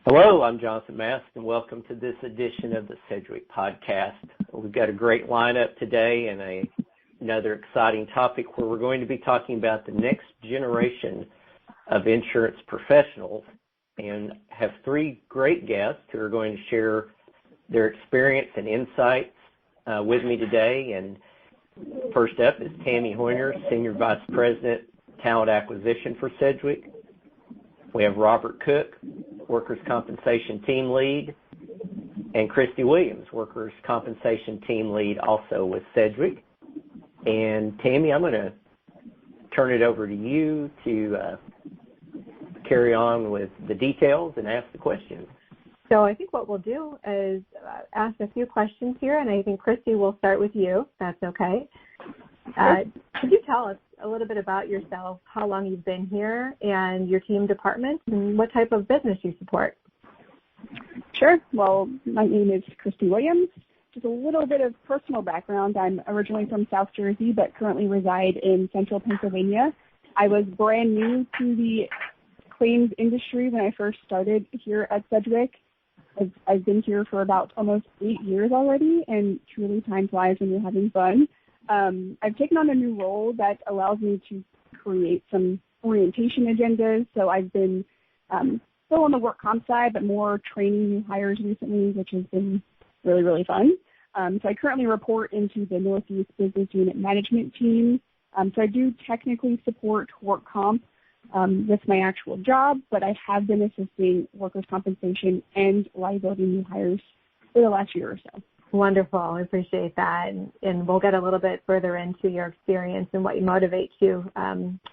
Hello, I'm Jonathan Mask, and welcome to this edition of the Sedgwick podcast. We've got a great lineup today and another exciting topic where we're going to be talking about the next generation of insurance professionals and have three great guests who are going to share their experience and insights with me today. And first up is Tammy Hoyner, Senior Vice President, Talent Acquisition for Sedgwick. We have Robert Cook, Workers' Compensation Team Lead, and Christy Williams, Workers' Compensation Team Lead, also with Sedgwick. And Tammy, I'm going to turn it over to you to carry on with the details and ask the questions. So I think what we'll do is ask a few questions here, and I think Christy will start with you, if that's okay. Could you tell us a little bit about yourself, how long you've been here, and your team department, and what type of business you support? Sure. Well, my name is Christy Williams. Just a little bit of personal background. I'm originally from South Jersey, but currently reside in central Pennsylvania. I was brand new to the claims industry when I first started here at Sedgwick. I've been here for about almost 8 years already, and truly time flies when you're having fun. I've taken on a new role that allows me to create some orientation agendas. So I've been still on the work comp side, but more training new hires recently, which has been really, really fun. So I currently report into the Northeast Business Unit Management Team. So I do technically support work comp with my actual job, but I have been assisting workers' compensation and liability new hires for the last year or so. Wonderful. I appreciate that. And we'll get a little bit further into your experience and what motivates you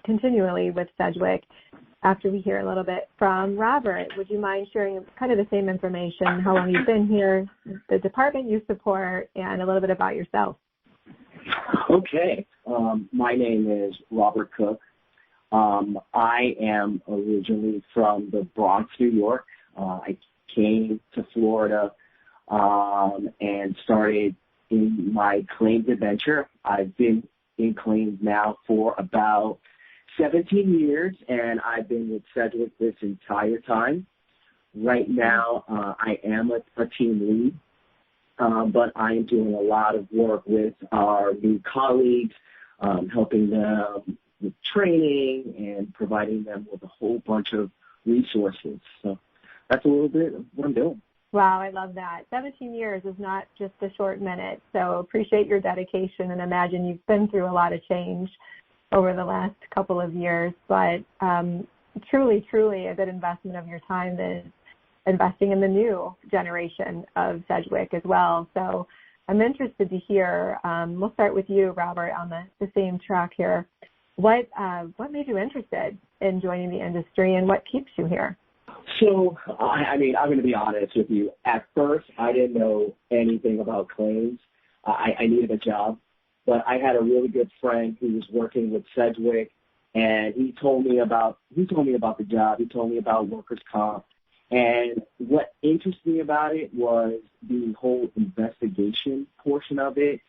continually with Sedgwick after we hear a little bit from Robert. Would you mind sharing kind of the same information, how long you've been here, the department you support, and a little bit about yourself? Okay. My name is Robert Cook. I am originally from the Bronx, New York. I came to Florida and started in my claims adventure. I've been in claims now for about 17 years, and I've been with Sedgwick this entire time. Right now, I am a team lead, but I am doing a lot of work with our new colleagues, helping them with training and providing them with a whole bunch of resources. So that's a little bit of what I'm doing. Wow, I love that. 17 years is not just a short minute, so appreciate your dedication and imagine you've been through a lot of change over the last couple of years, but truly, truly a good investment of your time is investing in the new generation of Sedgwick as well. So I'm interested to hear, we'll start with you, Robert, on the same track here. What made you interested in joining the industry and what keeps you here? So, I'm going to be honest with you. At first, I didn't know anything about claims. I needed a job, but I had a really good friend who was working with Sedgwick, and he told me about the job. He told me about workers' comp, and what interested me about it was the whole investigation portion of it,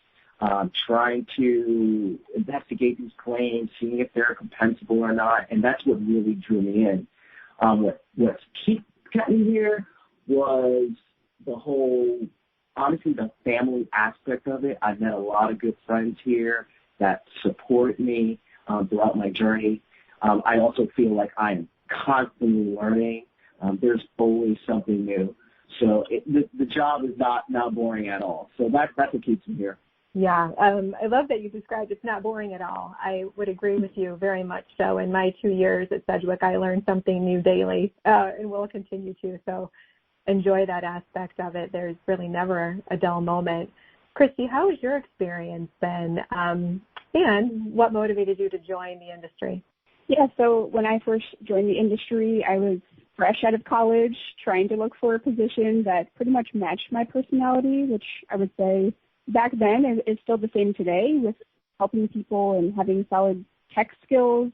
trying to investigate these claims, seeing if they're compensable or not, and that's what really drew me in. What kept me here was honestly, the family aspect of it. I've met a lot of good friends here that support me throughout my journey. I also feel like I'm constantly learning. There's always something new. So the job is not boring at all. So that's what keeps me here. Yeah, I love that you described it's not boring at all. I would agree with you very much so. In my 2 years at Sedgwick, I learned something new daily and will continue to. So enjoy that aspect of it. There's really never a dull moment. Christy, how has your experience been and what motivated you to join the industry? Yeah, so when I first joined the industry, I was fresh out of college, trying to look for a position that pretty much matched my personality, which I would say back then is still the same today, with helping people and having solid technical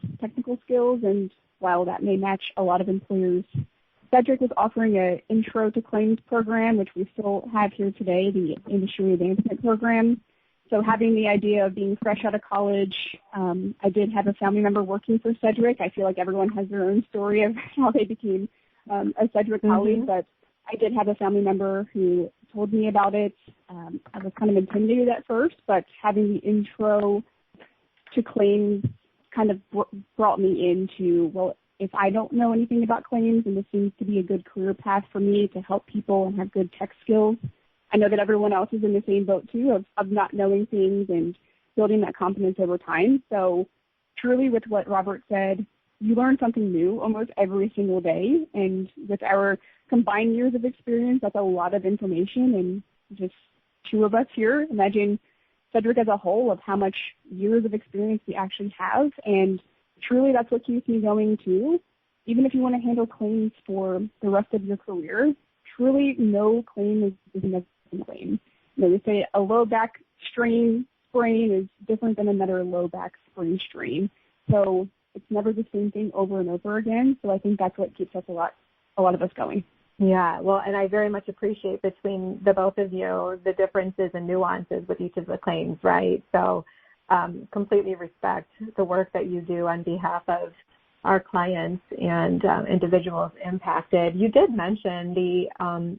skills, and while that may match a lot of employers, Sedgwick was offering an intro to claims program, which we still have here today, the industry advancement program. So having the idea of being fresh out of college, I did have a family member working for Sedgwick. I feel like everyone has their own story of how they became a Sedgwick colleague, but I did have a family member who told me about it. I was kind of intimidated at first, but having the intro to claims kind of brought me into, well, if I don't know anything about claims, and this seems to be a good career path for me to help people and have good tech skills, I know that everyone else is in the same boat too of not knowing things and building that confidence over time. So truly with what Robert said, you learn something new almost every single day. And with our combined years of experience, that's a lot of information. And just two of us here, imagine Sedgwick as a whole of how much years of experience we actually have. And truly that's what keeps me going too. Even if you want to handle claims for the rest of your career, truly no claim is a claim. You know, they say a low back sprain is different than another low back sprain. So it's never the same thing over and over again. So I think that's what keeps us a lot of us going. Yeah, well, and I very much appreciate between the both of you the differences and nuances with each of the claims, right? So completely respect the work that you do on behalf of our clients and individuals impacted. You did mention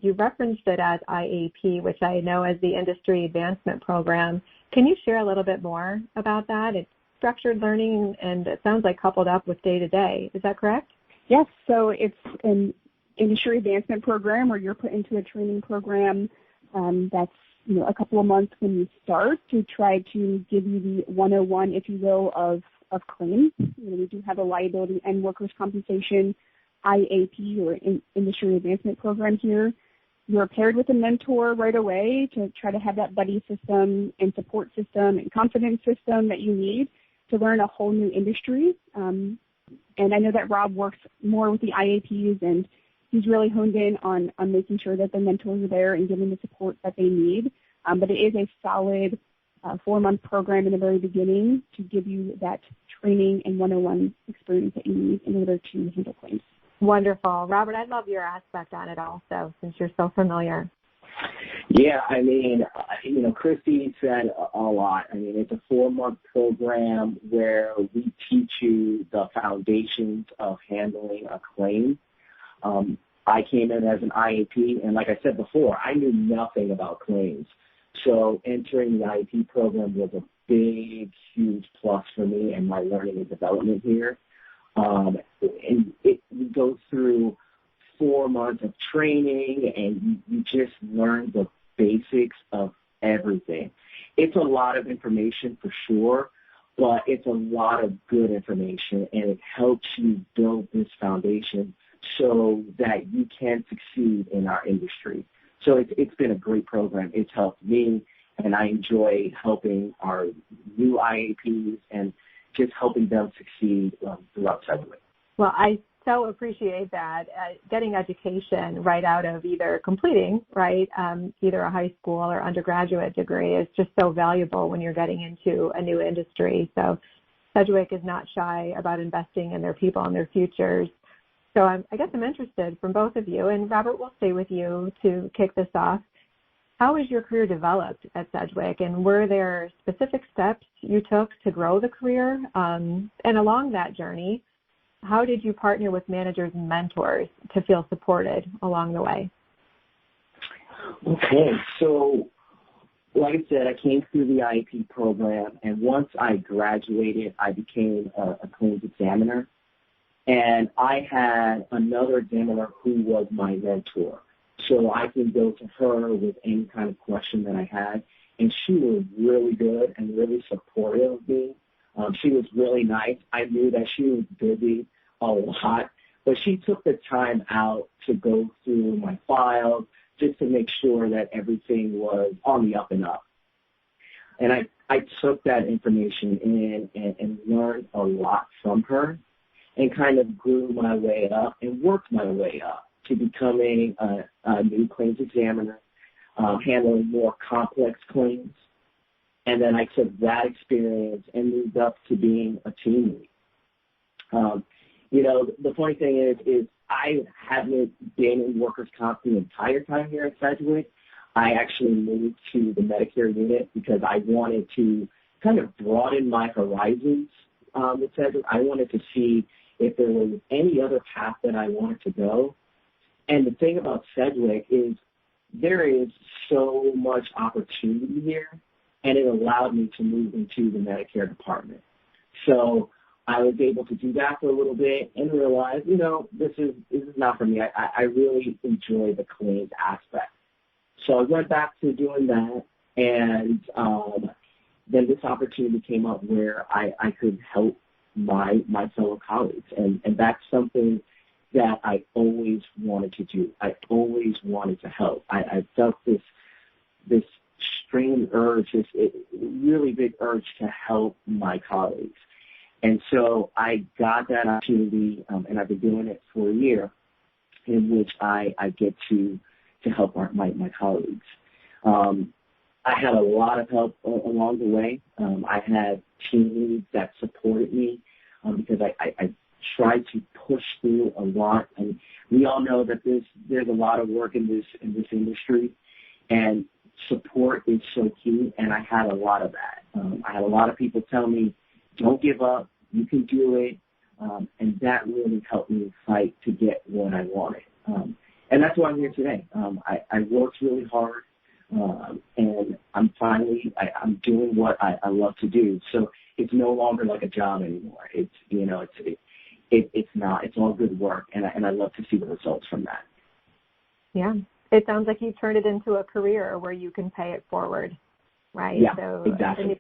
you referenced it as IAP, which I know as the Industry Advancement Program. Can you share a little bit more about that? It's structured learning, and it sounds like coupled up with day-to-day. Is that correct? Yes. So it's an industry advancement program where you're put into a training program that's a couple of months when you start to try to give you the 101, if you will, of claims. We do have a liability and workers' compensation IAP or industry advancement program here. You're paired with a mentor right away to try to have that buddy system and support system and confidence system that you need to learn a whole new industry. And I know that Rob works more with the IAPs, and he's really honed in on making sure that the mentors are there and giving the support that they need. But it is a solid 4-month program in the very beginning to give you that training and 101 experience that you need in order to handle claims. Wonderful. Robert, I love your aspect on it also, since you're so familiar. Yeah, I mean, Christy said a lot. I mean, it's a 4-month program where we teach you the foundations of handling a claim. I came in as an IAP, and like I said before, I knew nothing about claims. So entering the IAP program was a big, huge plus for me and my learning and development here. And we go through 4 months of training, and you just learn the basics of everything. It's a lot of information for sure, but it's a lot of good information, and it helps you build this foundation so that you can succeed in our industry. So it's been a great program. It's helped me, and I enjoy helping our new IAPs and just helping them succeed throughout Sedgwick. Well, I so appreciate that. Getting education right out of either completing, right, either a high school or undergraduate degree is just so valuable when you're getting into a new industry. So Sedgwick is not shy about investing in their people and their futures. So I guess I'm interested from both of you, and Robert, we'll stay with you to kick this off. How has your career developed at Sedgwick, and were there specific steps you took to grow the career? And along that journey, how did you partner with managers and mentors to feel supported along the way? Okay, so like I said, I came through the IAP program, and once I graduated, I became a claims examiner. And I had another examiner who was my mentor. So I can go to her with any kind of question that I had. And she was really good and really supportive of me. She was really nice. I knew that she was busy a lot, but she took the time out to go through my files just to make sure that everything was on the up and up. And I took that information in and learned a lot from her, and kind of grew my way up and worked my way up to becoming a new claims examiner, handling more complex claims. And then I took that experience and moved up to being a team lead. The funny thing is I haven't been in workers' comp the entire time here at Sedgwick. I actually moved to the Medicare unit because I wanted to kind of broaden my horizons with Sedgwick. I wanted to see if there was any other path that I wanted to go. And the thing about Sedgwick is there is so much opportunity here, and it allowed me to move into the Medicare department. So I was able to do that for a little bit and realize, this is not for me. I really enjoy the claims aspect. So I went back to doing that, and then this opportunity came up where I could help my fellow colleagues, and that's something that I always wanted to do. I always wanted to help. I felt this strange urge, this really big urge to help my colleagues. And so I got that opportunity, and I've been doing it for a year, in which I get to help my colleagues. I had a lot of help along the way. I had team leads that supported me because I tried to push through a lot. And we all know that there's a lot of work in this industry, and support is so key. And I had a lot of that. I had a lot of people tell me, "Don't give up. You can do it." And that really helped me fight to get what I wanted. And that's why I'm here today. I worked really hard, and I'm doing what I love to do. So it's no longer like a job anymore. It's not. It's all good work, and I love to see the results from that. Yeah, it sounds like you turned it into a career where you can pay it forward, right? Yeah, so exactly.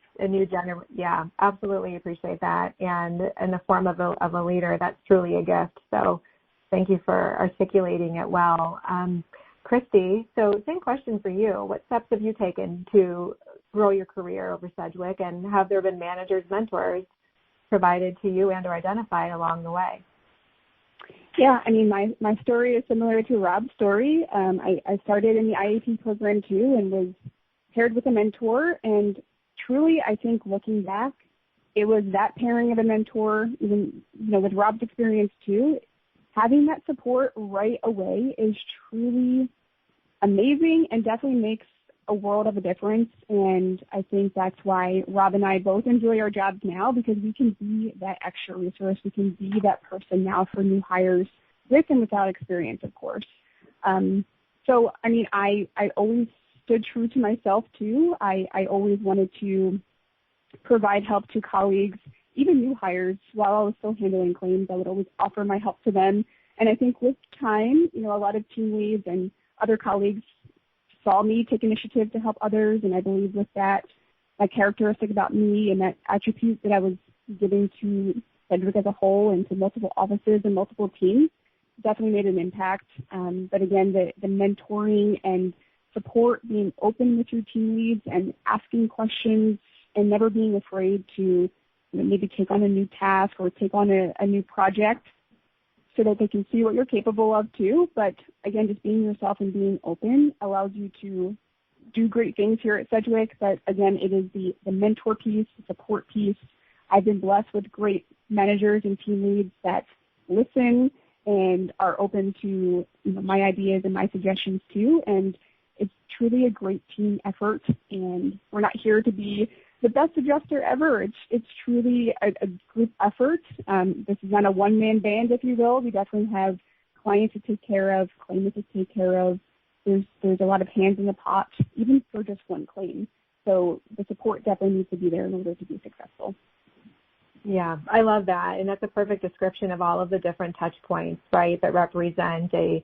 Yeah, absolutely appreciate that, and in the form of a leader, that's truly a gift. So thank you for articulating it well. Christy, so same question for you. What steps have you taken to grow your career over Sedgwick, and have there been managers, mentors provided to you and or identified along the way? Yeah, I mean, my story is similar to Rob's story. I started in the IAP program too and was paired with a mentor, and truly, I think looking back, it was that pairing of a mentor, even with Rob's experience too, having that support right away is truly amazing and definitely makes a world of a difference. And I think that's why Rob and I both enjoy our jobs now, because we can be that extra resource. We can be that person now for new hires with and without experience, of course. So, I mean, I always stood true to myself too. I always wanted to provide help to colleagues, even new hires, while I was still handling claims. I would always offer my help to them. And I think with time, a lot of team leads and other colleagues saw me take initiative to help others. And I believe with that characteristic about me and that attribute that I was giving to Sedgwick as a whole and to multiple offices and multiple teams definitely made an impact. But again, the mentoring and support, being open with your team leads and asking questions and never being afraid to maybe take on a new task or take on a new project so that they can see what you're capable of too. But again, just being yourself and being open allows you to do great things here at Sedgwick. But again, it is the mentor piece, the support piece. I've been blessed with great managers and team leads that listen and are open to my ideas and my suggestions too. And it's truly a great team effort. And we're not here to be the best adjuster ever. It's truly a group effort. This is not a one-man band, if you will. We definitely have clients to take care of, claimants to take care of. There's a lot of hands in the pot, even for just one claim. So the support definitely needs to be there in order to be successful. Yeah, I love that. And that's a perfect description of all of the different touch points, right, that represent a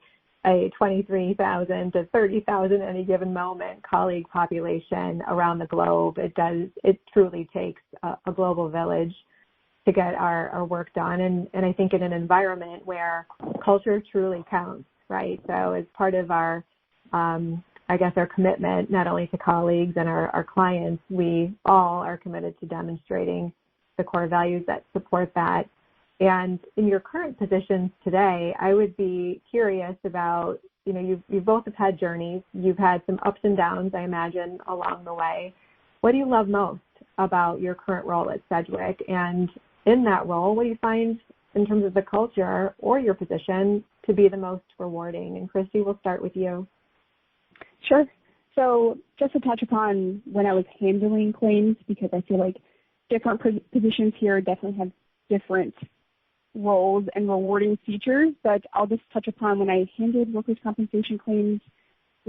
23,000 to 30,000 at any given moment colleague population around the globe. It truly takes a global village to get our work done. And I think in an environment where culture truly counts, right? So as part of our, our commitment, not only to colleagues and our clients, we all are committed to demonstrating the core values that support that. And in your current positions today, I would be curious about, you've both have had journeys. You've had some ups and downs, I imagine, along the way. What do you love most about your current role at Sedgwick? And in that role, what do you find in terms of the culture or your position to be the most rewarding? And Christy, we'll start with you. Sure. So just to touch upon when I was handling claims, because I feel like different positions here definitely have different roles and rewarding features that I'll just touch upon when I handled workers' compensation claims,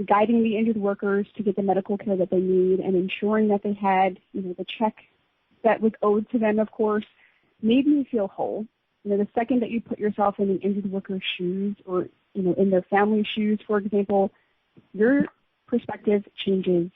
guiding the injured workers to get the medical care that they need and ensuring that they had, the check that was owed to them, of course, made me feel whole. The second that you put yourself in the injured worker's shoes or, in their family's shoes, for example, your perspective changes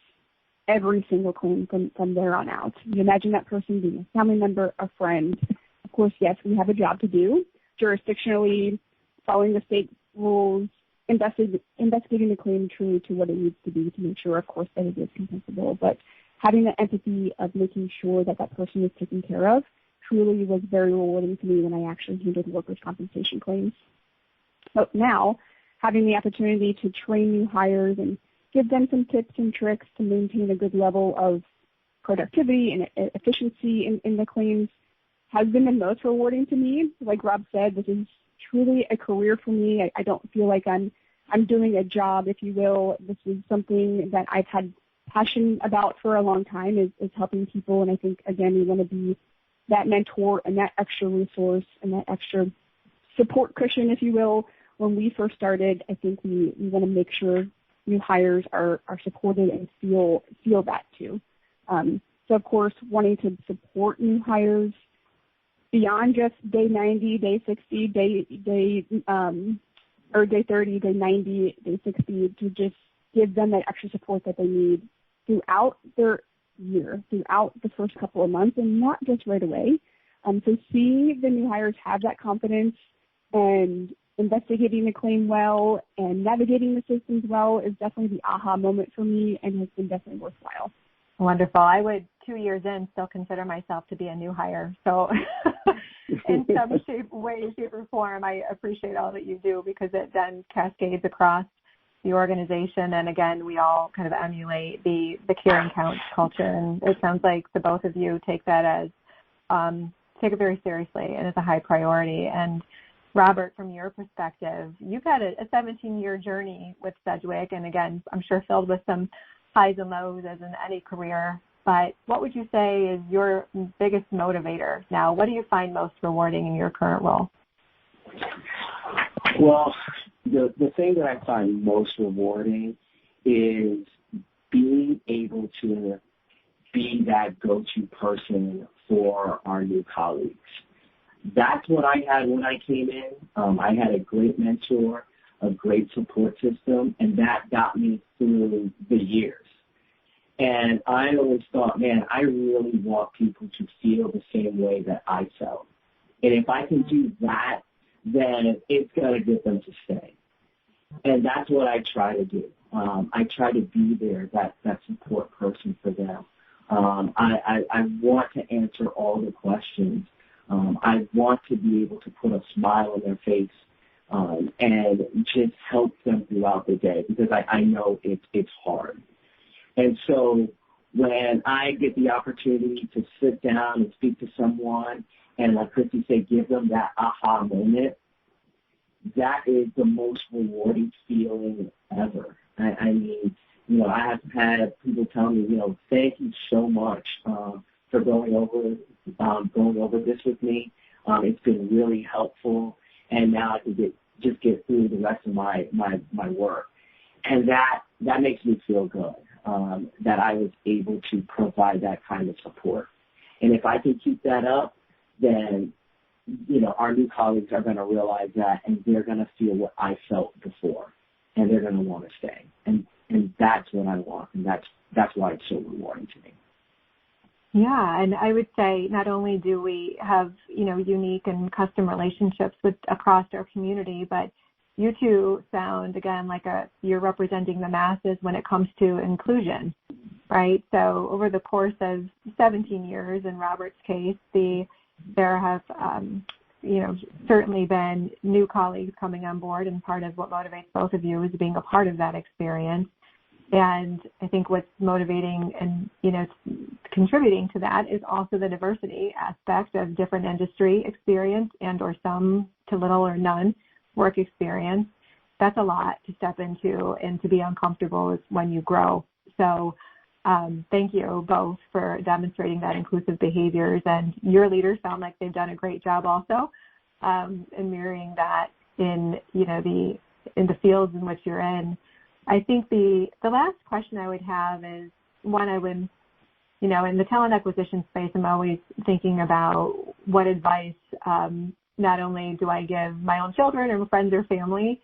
every single claim from there on out. You imagine that person being a family member, a friend. Of course, yes, we have a job to do, jurisdictionally, following the state rules, investigating the claim truly to what it needs to be to make sure, of course, that it is compensable. But having the empathy of making sure that that person is taken care of truly was very rewarding to me when I actually handled workers' compensation claims. So now, having the opportunity to train new hires and give them some tips and tricks to maintain a good level of productivity and efficiency in the claims has been the most rewarding to me. Like Rob said, this is truly a career for me. I don't feel like I'm doing a job, if you will. This is something that I've had passion about for a long time is helping people. And I think, again, we want to be that mentor and that extra resource and that extra support cushion, if you will. When we first started, I think we want to make sure new hires are supported and feel that too. So, of course, wanting to support new hires beyond just day 90, day 60, or day 30, day 90, day 60, to just give them that extra support that they need throughout their year, throughout the first couple of months, and not just right away. So seeing the new hires have that confidence and investigating the claim well and navigating the systems well is definitely the aha moment for me and has been definitely worthwhile. Wonderful. I would, 2 years in, still consider myself to be a new hire. So in some way, shape, or form, I appreciate all that you do because it then cascades across the organization. And again, we all kind of emulate the caring count culture. And it sounds like the both of you take that as, take it very seriously and it's a high priority. And Robert, from your perspective, you've had a 17-year journey with Sedgwick, and again, I'm sure filled with some highs and lows as in any career. But what would you say is your biggest motivator now? What do you find most rewarding in your current role? Well, the thing that I find most rewarding is being able to be that go-to person for our new colleagues. That's what I had when I came in. I had a great mentor, a great support system, and that got me through the years. And I always thought, man, I really want people to feel the same way that I felt. And if I can do that, then it's going to get them to stay. And that's what I try to do. I try to be there, that support person for them. I want to answer all the questions. I want to be able to put a smile on their face and just help them throughout the day because I know it's hard. And so when I get the opportunity to sit down and speak to someone and, like Christy said, give them that aha moment, that is the most rewarding feeling ever. I mean, I have had people tell me, thank you so much for going over this with me. It's been really helpful, and now I can just get through the rest of my work. And that makes me feel good, that I was able to provide that kind of support. And if I can keep that up, then, our new colleagues are going to realize that, and they're going to feel what I felt before, and they're going to want to stay. And that's what I want, and that's why it's so rewarding to me. Yeah, and I would say not only do we have, unique and custom relationships across our community, but you two sound, again, like you're representing the masses when it comes to inclusion, right? So over the course of 17 years, in Robert's case, there have, certainly been new colleagues coming on board, and part of what motivates both of you is being a part of that experience. And I think what's motivating and, contributing to that is also the diversity aspect of different industry experience and or some to little or none work experience. That's a lot to step into and to be uncomfortable when you grow. So thank you both for demonstrating that inclusive behaviors, and your leaders sound like they've done a great job also. and mirroring that in, in the fields in which you're in. I think the last question I would have is one I would, in the talent acquisition space, I'm always thinking about what advice not only do I give my own children or friends or family,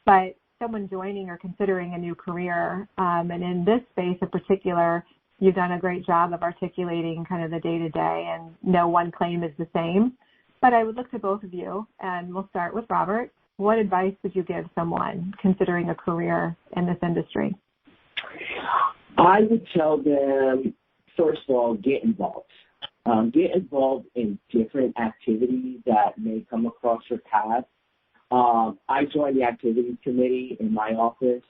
but someone joining or considering a new career. And in this space in particular, you've done a great job of articulating kind of the day-to-day, and no one claim is the same. But I would look to both of you, and we'll start with Robert. What advice would you give someone considering a career in this industry? I would tell them, first of all, get involved. Get involved in different activities that may come across your path. I joined the activities committee in my office,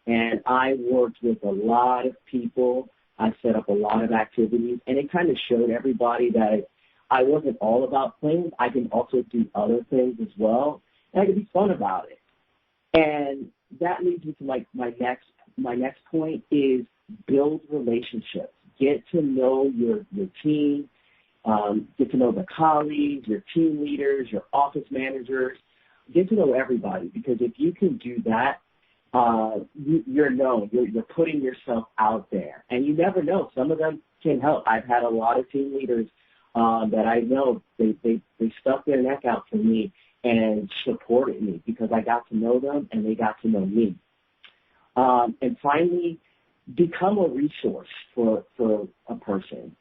and I worked with a lot of people. I set up a lot of activities, and it kind of showed everybody that I wasn't all about things. I can also do other things as well, and I can be fun about it. And that leads me to my next point is build relationships. Get to know your team, get to know the colleagues, your team leaders, your office managers. Get to know everybody, because if you can do that, you're known. You're putting yourself out there, and you never know. Some of them can help. I've had a lot of team leaders that I know they stuck their neck out for me and supported me because I got to know them and they got to know me. And finally, become a resource for a person.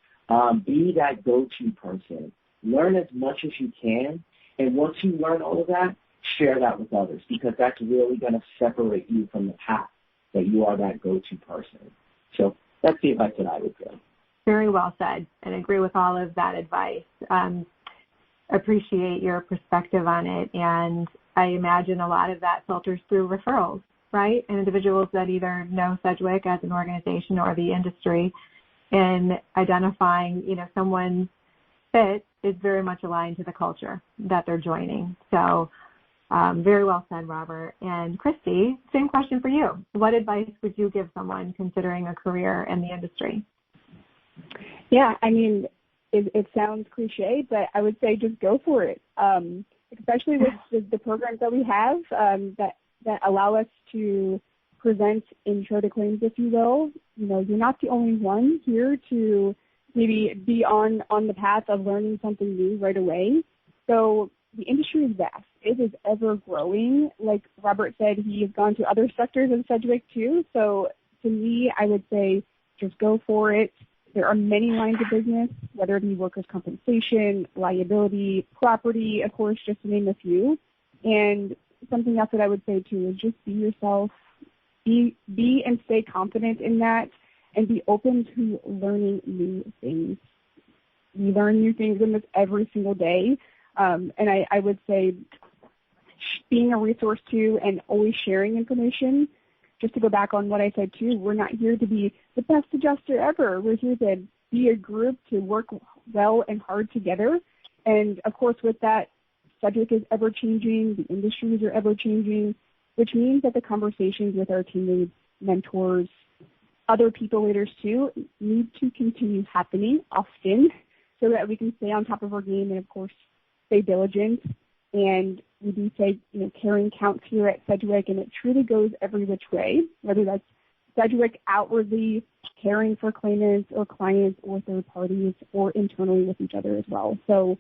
Be that go-to person. Learn as much as you can, and once you learn all of that, share that with others, because that's really going to separate you from the pack, that you are that go-to person. So that's the advice that I would give. Very well said, and agree with all of that advice. Appreciate your perspective on it, and I imagine a lot of that filters through referrals, right? And individuals that either know Sedgwick as an organization or the industry, and identifying, someone's fit is very much aligned to the culture that they're joining. So very well said, Robert. And Christy, same question for you. What advice would you give someone considering a career in the industry? Yeah, I mean, it sounds cliche, but I would say just go for it, especially with the programs that we have that allow us to present intro to claims, if you will. You're not the only one here to maybe be on the path of learning something new right away. So the industry is vast. It is ever growing. Like Robert said, he has gone to other sectors of Sedgwick too. So to me, I would say just go for it. There are many lines of business, whether it be workers' compensation, liability, property, of course, just to name a few. And something else that I would say too is just be yourself. Be and stay confident in that, and be open to learning new things. We learn new things in this every single day. And I would say being a resource too, and always sharing information. Just to go back on what I said too, we're not here to be the best adjuster ever. We're here to be a group to work well and hard together. And of course, with that, Sedgwick is ever changing. The industries are ever changing, which means that the conversations with our team leads, mentors, other people leaders too, need to continue happening often so that we can stay on top of our game and, of course, stay diligent. And we do say, caring counts here at Sedgwick, and it truly goes every which way, whether that's Sedgwick outwardly caring for claimants or clients or third parties, or internally with each other as well. So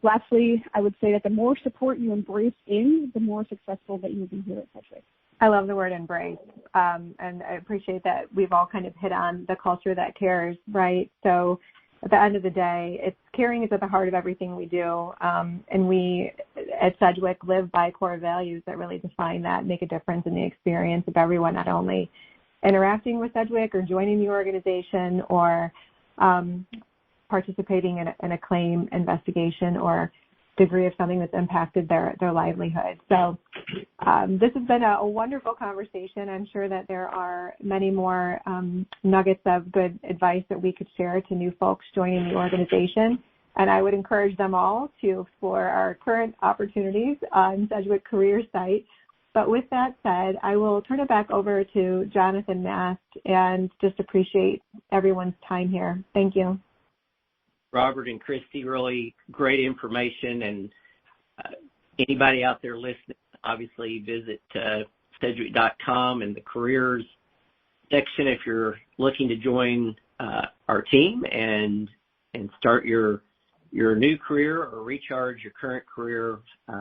lastly, I would say that the more support you embrace the more successful that you will be here at Sedgwick. I love the word embrace, and I appreciate that we've all kind of hit on the culture that cares, right? So at the end of the day, caring is at the heart of everything we do, and we at Sedgwick live by core values that really define that, make a difference in the experience of everyone, not only interacting with Sedgwick or joining the organization or participating in a claim investigation or degree of something that's impacted their livelihood. So this has been a wonderful conversation. I'm sure that there are many more nuggets of good advice that we could share to new folks joining the organization. And I would encourage them all to explore our current opportunities on Sedgwick Career Site. But with that said, I will turn it back over to Jonathan Mast and just appreciate everyone's time here. Thank you. Robert and Christy, really great information, and Anybody out there listening, obviously visit Sedgwick.com and the careers section if you're looking to join our team and start your new career or recharge your current career.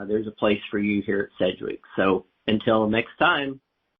There's a place for you here at Sedgwick. So until next time,